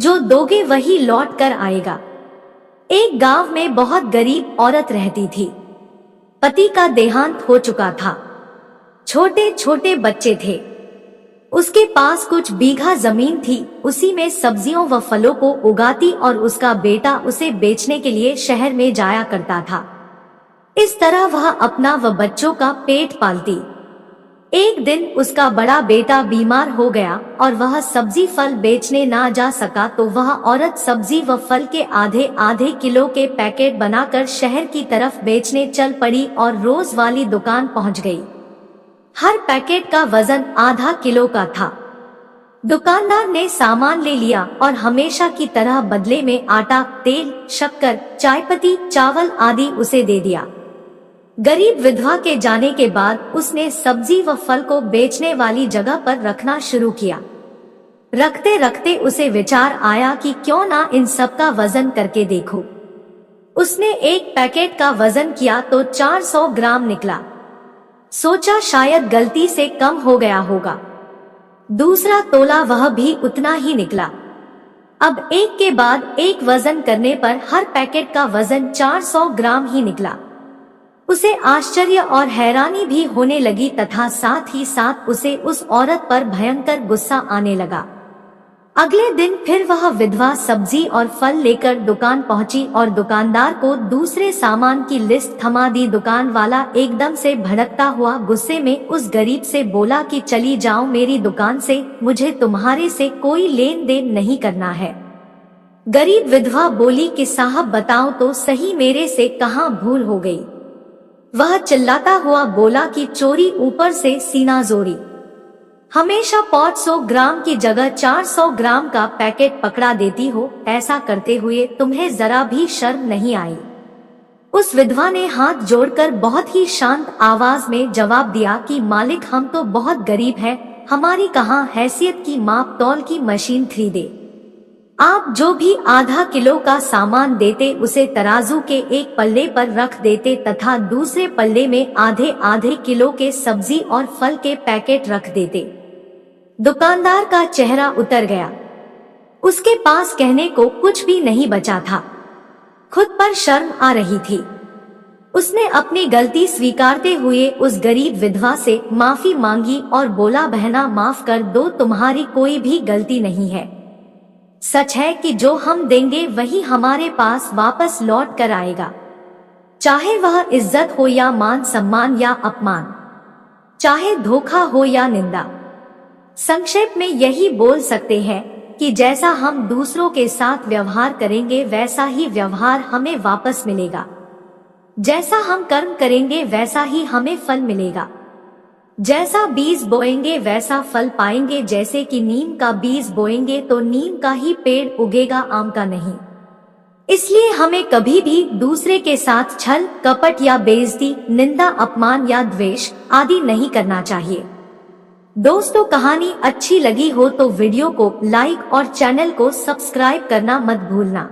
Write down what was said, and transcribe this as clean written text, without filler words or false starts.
जो दोगे वही लौट कर आएगा। एक गांव में बहुत गरीब औरत रहती थी। पति का देहांत हो चुका था। छोटे छोटे बच्चे थे। उसके पास कुछ बीघा जमीन थी, उसी में सब्जियों व फलों को उगाती और उसका बेटा उसे बेचने के लिए शहर में जाया करता था। इस तरह वह अपना व बच्चों का पेट पालती। एक दिन उसका बड़ा बेटा बीमार हो गया और वह सब्जी फल बेचने ना जा सका, तो वह औरत सब्जी व फल के आधे आधे किलो के पैकेट बनाकर शहर की तरफ बेचने चल पड़ी और रोज वाली दुकान पहुंच गई। हर पैकेट का वजन आधा किलो का था। दुकानदार ने सामान ले लिया और हमेशा की तरह बदले में आटा, तेल, शक्कर, चायपत्ती, चावल आदि उसे दे दिया। गरीब विधवा के जाने के बाद उसने सब्जी व फल को बेचने वाली जगह पर रखना शुरू किया। रखते रखते उसे विचार आया कि क्यों ना इन सब का वजन करके देखूं। उसने एक पैकेट का वजन किया तो 400 ग्राम निकला। सोचा शायद गलती से कम हो गया होगा। दूसरा तोला, वह भी उतना ही निकला। अब एक के बाद एक वजन करने पर हर पैकेट का वजन 400 ग्राम ही निकला। उसे आश्चर्य और हैरानी भी होने लगी तथा साथ ही साथ उसे उस औरत पर भयंकर गुस्सा आने लगा। अगले दिन फिर वह विधवा सब्जी और फल लेकर दुकान पहुंची और दुकानदार को दूसरे सामान की लिस्ट थमा दी। दुकान वाला एकदम से भड़कता हुआ गुस्से में उस गरीब से बोला कि चली जाओ मेरी दुकान से, मुझे तुम्हारे से कोई लेन देन नहीं करना है। गरीब विधवा बोली कि साहब बताओ तो सही, मेरे से कहाँ भूल हो गई। वह चिल्लाता हुआ बोला कि चोरी ऊपर से सीना जोरी। हमेशा 500 ग्राम की जगह 400 ग्राम का पैकेट पकड़ा देती हो, ऐसा करते हुए तुम्हें जरा भी शर्म नहीं आई। उस विधवा ने हाथ जोड़कर बहुत ही शांत आवाज में जवाब दिया कि मालिक, हम तो बहुत गरीब हैं, हमारी कहाँ हैसियत की माप तौल की मशीन खरीदे। आप जो भी आधा किलो का सामान देते उसे तराजू के एक पल्ले पर रख देते तथा दूसरे पल्ले में आधे आधे किलो के सब्जी और फल के पैकेट रख देते। दुकानदार का चेहरा उतर गया। उसके पास कहने को कुछ भी नहीं बचा था। खुद पर शर्म आ रही थी। उसने अपनी गलती स्वीकारते हुए उस गरीब विधवा से माफी मांगी और बोला, बहना माफ कर दो, तुम्हारी कोई भी गलती नहीं है। सच है कि जो हम देंगे वही हमारे पास वापस लौट कर आएगा, चाहे वह इज्जत हो या मान सम्मान या अपमान, चाहे धोखा हो या निंदा। संक्षेप में यही बोल सकते हैं कि जैसा हम दूसरों के साथ व्यवहार करेंगे वैसा ही व्यवहार हमें वापस मिलेगा। जैसा हम कर्म करेंगे वैसा ही हमें फल मिलेगा। जैसा बीज बोएंगे वैसा फल पाएंगे। जैसे कि नीम का बीज बोएंगे तो नीम का ही पेड़ उगेगा, आम का नहीं। इसलिए हमें कभी भी दूसरे के साथ छल, कपट या बेइज्जती, निंदा, अपमान या द्वेष आदि नहीं करना चाहिए। दोस्तों, कहानी अच्छी लगी हो तो वीडियो को लाइक और चैनल को सब्सक्राइब करना मत भूलना।